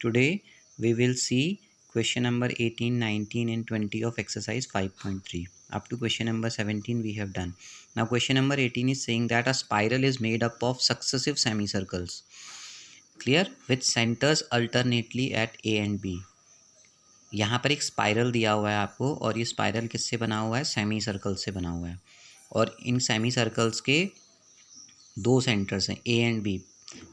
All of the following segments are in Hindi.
Today we will see question number 18, 19 and 20 of exercise 5.3. Up to question number 17 we have done. Now question number 18 is saying that a spiral is made up of successive semicircles, clear, with centers alternately at A and B. यहाँ पर एक स्पाइरल दिया हुआ है आपको, और ये स्पाइरल किससे बना हुआ है? सेमी सर्कल से बना हुआ है, और इन सेमी सर्कल्स के दो सेंटर्स हैं ए एंड बी.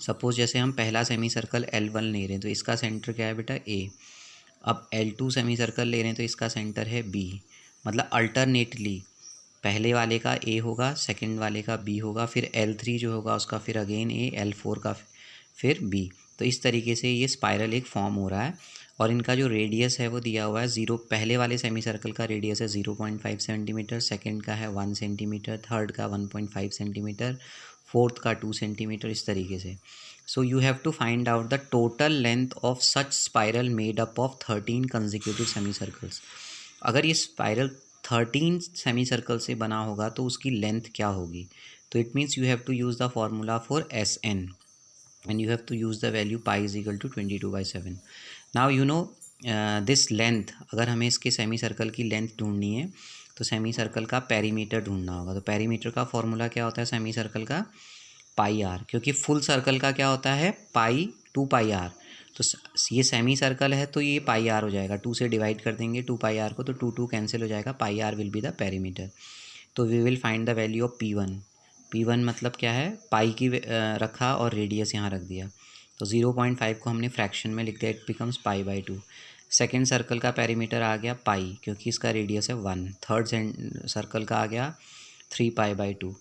सपोज जैसे हम पहला सेमी सर्कल L1 ले रहे हैं तो इसका सेंटर क्या है बेटा? A. अब L2 सेमी सर्कल ले रहे हैं तो इसका सेंटर है B. मतलब अल्टरनेटली पहले वाले का A होगा, सेकंड वाले का B होगा, फिर L3 जो होगा उसका फिर अगेन A, L4 का फिर B. तो इस तरीके से ये स्पाइरल एक फॉर्म हो रहा है, और इनका जो रेडियस है वो दिया हुआ है 0. पहले वाले सेमी सर्कल का रेडियस है 0.5 सेंटीमीटर, सेकेंड का है 1 सेंटीमीटर, थर्ड का 1.5 सेंटीमीटर, फोर्थ का 2 सेंटीमीटर, इस तरीके से. So you have to find out the total length of such spiral made up of 13 consecutive semicircles. अगर ये स्पाइरल 13 सेमी सर्कल से बना होगा तो उसकी लेंथ क्या होगी? तो it means you have to use the formula for SN and you have to use the value pi is equal to 22/7. now you know this length. अगर हमें इसके सेमी सर्कल की लेंथ ढूंढनी है तो सेमी सर्कल का पेरीमीटर ढूंढना होगा. तो पेरीमीटर का फॉर्मूला क्या होता है सेमी सर्कल का? पाई आर, क्योंकि फुल सर्कल का क्या होता है? पाई 2πr. तो ये सेमी सर्कल है तो ये पाई आर हो जाएगा. 2 से डिवाइड कर देंगे 2πr को तो 2 कैंसिल हो जाएगा. Pi r will be the perimeter. तो we will find the value of P1 मतलब क्या है? पाई की रखा और रेडियस यहाँ रख दिया. तो 0.5 को हमने फ्रैक्शन में लिख दिया, इट बिकम्स π/2. सेकेंड सर्कल का पेरीमीटर आ गया पाई, क्योंकि इसका रेडियस है 1. थर्ड सर्कल का आ गया 3π/2.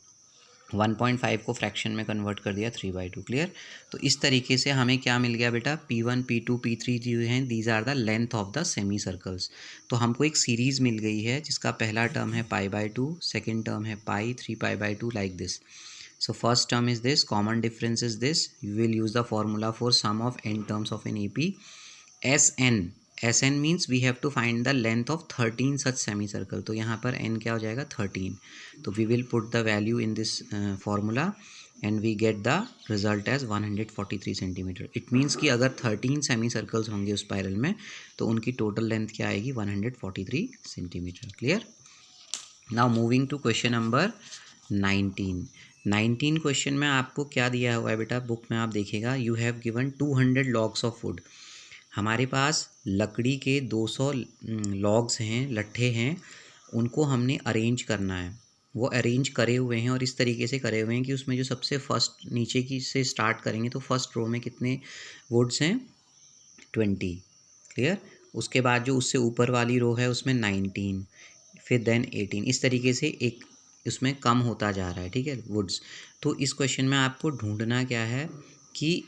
1.5 को फ्रैक्शन में कन्वर्ट कर दिया 3/2. क्लियर? तो इस तरीके से हमें क्या मिल गया बेटा? P1, P2, P3 जो हैं these are the length of the semicircles. तो हमको एक सीरीज़ मिल गई है जिसका पहला टर्म है π/2, सेकेंड टर्म है pi 3π/2 like this. So first term is this, common difference is this. You will use the formula for sum of n terms of an AP. SN means we have to find the length of 13 such semicircle. तो यहाँ पर n क्या हो जाएगा? 13. तो we will put the value in this formula and we get the result as 143 centimetre. It means कि अगर 13 semicircles होंगे उस स्पाइरल में तो उनकी टोटल लेंथ क्या आएगी? 143 centimetre. Clear? Now moving to question number 19 question में आपको क्या दिया हुआ है बेटा? बुक में आप देखिएगा, you have given 200 logs of would. हमारे पास लकड़ी के 200 लॉग्स हैं, लट्ठे हैं, उनको हमने अरेंज करना है. वो अरेंज करे हुए हैं और इस तरीके से करे हुए हैं कि उसमें जो सबसे फर्स्ट नीचे की से स्टार्ट करेंगे तो फर्स्ट रो में कितने वुड्स हैं? 20. क्लियर? उसके बाद जो उससे ऊपर वाली रो है उसमें 19, फिर देन 18. इस तरीके से एक उसमें कम होता जा रहा है. ठीक है, वुड्स. तो इस क्वेश्चन में आपको ढूंढना क्या है कि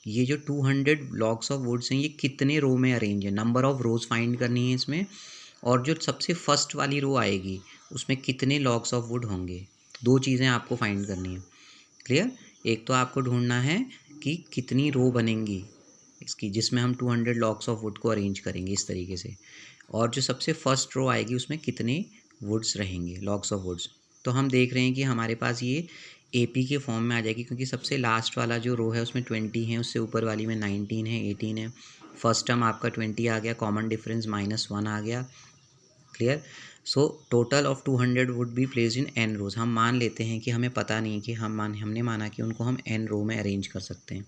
ये जो 200 लॉग्स ऑफ वुड्स हैं ये कितने रो में अरेंज है. नंबर ऑफ रोज फाइंड करनी है इसमें, और जो सबसे फर्स्ट वाली रो आएगी उसमें कितने लॉग्स ऑफ वुड होंगे. दो चीज़ें आपको फाइंड करनी है. क्लियर? एक तो आपको ढूंढना है कि कितनी रो बनेंगी इसकी जिसमें हम 200 लॉग्स ऑफ वुड को अरेंज करेंगे इस तरीके से, और जो सबसे फर्स्ट रो आएगी उसमें कितने वुड्स रहेंगे, लॉग्स ऑफ वुड्स. तो हम देख रहे हैं कि हमारे पास ये AP के फॉर्म में आ जाएगी, क्योंकि सबसे लास्ट वाला जो रो है उसमें 20 है, उससे ऊपर वाली में 19 है, 18 है. फर्स्ट टर्म आपका 20 आ गया, कॉमन डिफरेंस -1 आ गया. Clear? So total of 200 would be placed in n रोज. हम मान लेते हैं कि हमें पता नहीं कि हमने माना कि उनको हम n रो में अरेंज कर सकते हैं.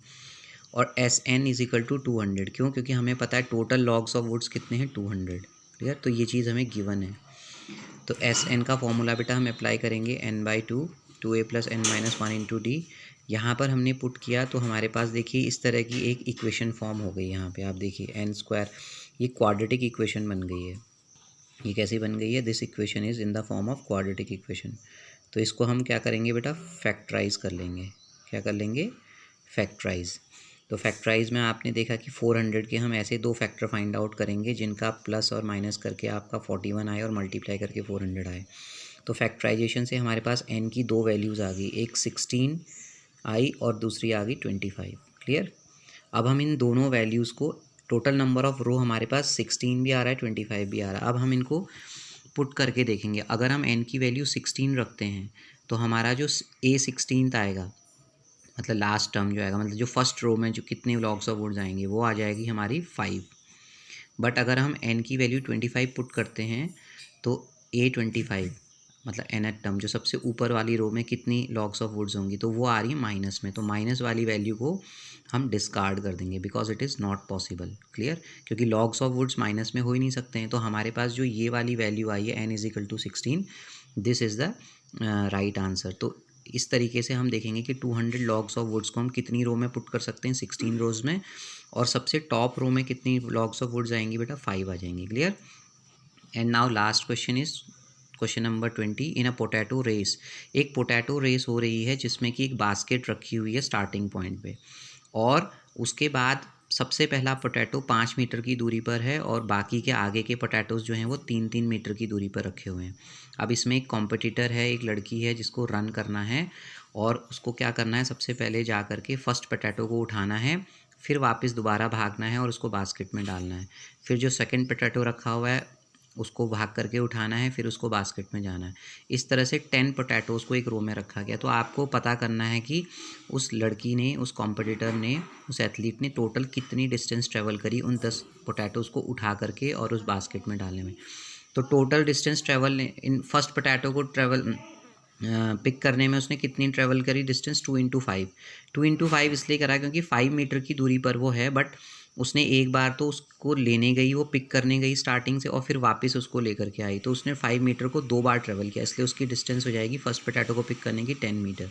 और SN इज इक्वल टू 200. क्यों? क्योंकि हमें पता है टोटल लॉग्स ऑफ वुड्स कितने हैं? 200. क्लियर? तो ये चीज़ हमें गिवन है. तो SN का फॉर्मूला बेटा हम अप्लाई करेंगे n/2 2a + n - 1 × d. यहाँ पर हमने पुट किया तो हमारे पास देखिए इस तरह की एक इक्वेशन फॉर्म हो गई. यहाँ पे आप देखिए n², ये क्वाड्रेटिक इक्वेशन बन गई है. ये कैसी बन गई है? This equation is in the form of quadratic equation. तो इसको हम क्या करेंगे बेटा? फैक्टराइज कर लेंगे. क्या कर लेंगे? फैक्टराइज. तो फैक्टराइज में आपने देखा कि 400 के हम ऐसे दो फैक्टर फाइंड आउट करेंगे जिनका प्लस और माइनस करके आपका 41 आए और मल्टीप्लाई करके 400 आए. तो फैक्टराइजेशन से हमारे पास n की दो वैल्यूज़ आ गई, एक 16 आई और दूसरी आ गई 25. क्लियर? अब हम इन दोनों वैल्यूज़ को, टोटल नंबर ऑफ रो हमारे पास 16 भी आ रहा है, 25 भी आ रहा है. अब हम इनको पुट करके देखेंगे. अगर हम n की वैल्यू 16 रखते हैं तो हमारा जो A16 आएगा, मतलब लास्ट टर्म जो आएगा, मतलब जो फर्स्ट रो में जो कितने लॉग्स ऑफ वुड्स आएंगे वो आ जाएगी हमारी 5। बट अगर हम n की वैल्यू 25 पुट करते हैं तो A25 मतलब nth टर्म जो सबसे ऊपर वाली रो में कितनी लॉग्स ऑफ वुड्स होंगी, तो वो आ रही है माइनस में, तो माइनस वाली वैल्यू को हम डिस्कार्ड कर देंगे because it is not possible. Clear, क्योंकि लॉग्स ऑफ वुड्स माइनस में हो ही नहीं सकते हैं। तो हमारे पास जो ये वाली वैल्यू आई है n=16, this is the right answer. तो इस तरीके से हम देखेंगे कि 200 लॉग्स ऑफ वुड्स को हम कितनी रो में पुट कर सकते हैं, 16 रोज़ में, और सबसे टॉप रो में कितनी लॉग्स ऑफ वुड्स आएंगी बेटा, 5 आ जाएंगी। Clear. And now last question is question number 20। In a potato race, एक पोटैटो रेस हो रही है जिसमें कि एक बास्केट रखी हुई है स्टार्टिंग पॉइंट पे, और उसके बाद सबसे पहला पोटैटो 5 मीटर की दूरी पर है और बाकी के आगे के पोटैटोज़ जो हैं वो 3-3 मीटर की दूरी पर रखे हुए हैं। अब इसमें एक कॉम्पिटिटर है, एक लड़की है जिसको रन करना है, और उसको क्या करना है, सबसे पहले जा कर के फर्स्ट पोटैटो को उठाना है, फिर वापस दोबारा भागना है और उसको बास्केट में डालना है। फिर जो सेकंड पोटैटो रखा हुआ है उसको भाग करके उठाना है, फिर उसको बास्केट में जाना है। इस तरह से 10 पोटैटोज़ को एक रो में रखा गया। तो आपको पता करना है कि उस लड़की ने, उस कॉम्पिटिटर ने, उस एथलीट ने टोटल कितनी डिस्टेंस ट्रेवल करी उन 10 पोटैटोज़ को उठा करके और उस बास्केट में डालने में। तो total distance travel in first potato को ट्रेवल पिक करने में उसने कितनी ट्रेवल करी डिस्टेंस, 2 × 5। 2 × 5 इसलिए करा क्योंकि 5 मीटर की दूरी पर वो है, बट उसने एक बार तो उसको लेने गई, वो पिक करने गई स्टार्टिंग से, और फिर वापस उसको लेकर के आई, तो उसने 5 मीटर को 2 बार ट्रेवल किया, इसलिए उसकी डिस्टेंस हो जाएगी फर्स्ट पोटैटो को पिक करने की 10 मीटर।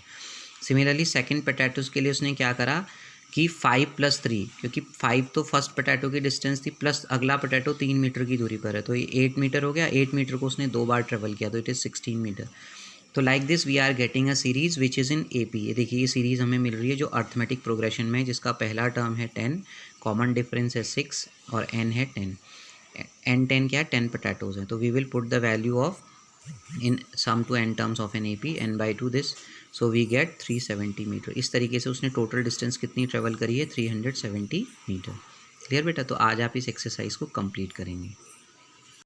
सिमिलरली सेकंड पोटैटोज़ के लिए उसने क्या करा कि 5 + 3, क्योंकि 5 तो फर्स्ट पोटैटो की डिस्टेंस थी, प्लस अगला पोटैटो 3 मीटर की दूरी पर है, तो ये 8 मीटर हो गया। 8 मीटर को उसने 2 बार ट्रेवल किया, तो इट इज़ 16 मीटर। तो like this we are getting a series which is in AP। ये देखिए, ये सीरीज़ हमें मिल रही है जो अर्थमेटिक प्रोग्रेशन में है, जिसका पहला टर्म है 10, कॉमन डिफरेंस है 6 और n है 10। n 10 क्या है, 10 पोटैटोज़ हैं। तो we will put the value of in sum to n terms of an AP, n/2 this, so we get 370 metre. इस तरीके से उसने टोटल डिस्टेंस कितनी ट्रेवल करी है, 370 मीटर। क्लियर बेटा। तो आज आप इस एक्सरसाइज को कंप्लीट करेंगे।